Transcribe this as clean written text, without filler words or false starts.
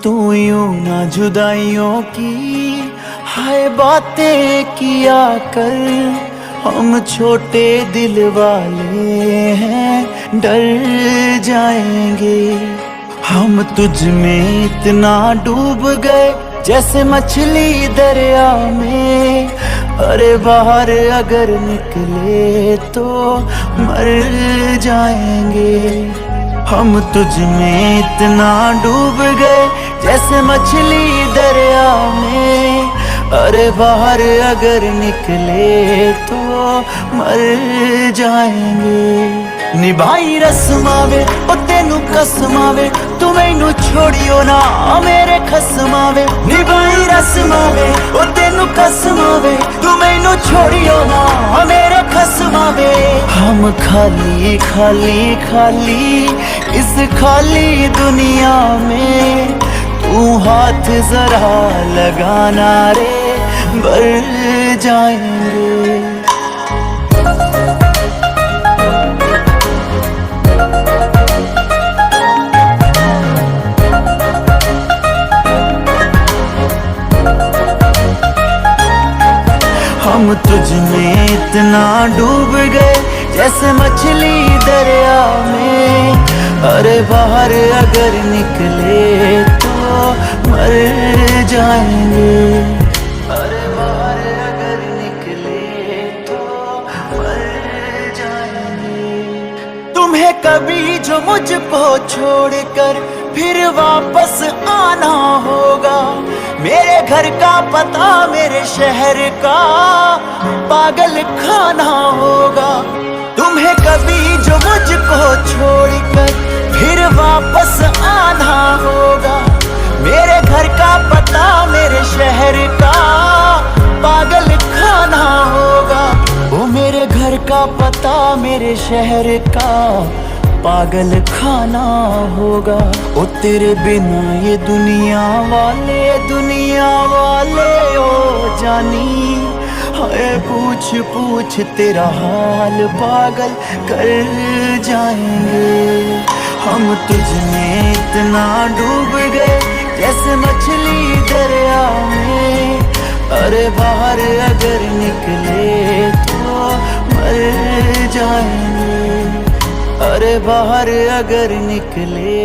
तू यूं ना जुदाइयों की हाय बातें किया कर। हम छोटे दिल वाले हैं, डर जाएंगे। हम तुझ में इतना डूब गए जैसे मछली दरिया में। अरे बाहर अगर निकले तो मर जाएंगे। हम तुझ में इतना डूब गए जैसे मछली दरिया में। अरे बाहर अगर निकले तो मर जाएंगे। निभाई रस्मावे ओ तेनू कसमावे, तू मैनू छोड़ियो ना मेरे खसमावे। निभाई रस्मावे ओ तेनू कसमावे, तू मैनू छोड़ियो ना मेरे खसमावे। हम खाली खाली खाली इस खाली दुनिया में, तू हाथ जरा लगाना रे भर जाएंगे। हम तुझ में इतना डूब गए जैसे मछली दरिया में। अरे बाहर अगर निकले तो मर जाएंगे। अरे बाहर अगर निकले तो मर जाएंगे। तुम्हें कभी जो मुझको छोड़कर फिर वापस आना होगा, मेरे घर का पता मेरे शहर का पागल खाना होगा। तुम्हें कभी जो मुझको छोड़कर फिर वापस आना होगा, मेरे घर का पता मेरे शहर का पागल खाना होगा। वो मेरे घर का पता मेरे शहर का पागल खाना होगा। ओ तेरे बिना ये दुनिया वाले ओ जानी, हाय पूछ पूछ तेरा हाल पागल कर जाएंगे। हम तुझ में इतना डूब गए जैसे मछली दरिया में। अरे बाहर अगर निकले तो मर जाएंगे। अरे बाहर अगर निकले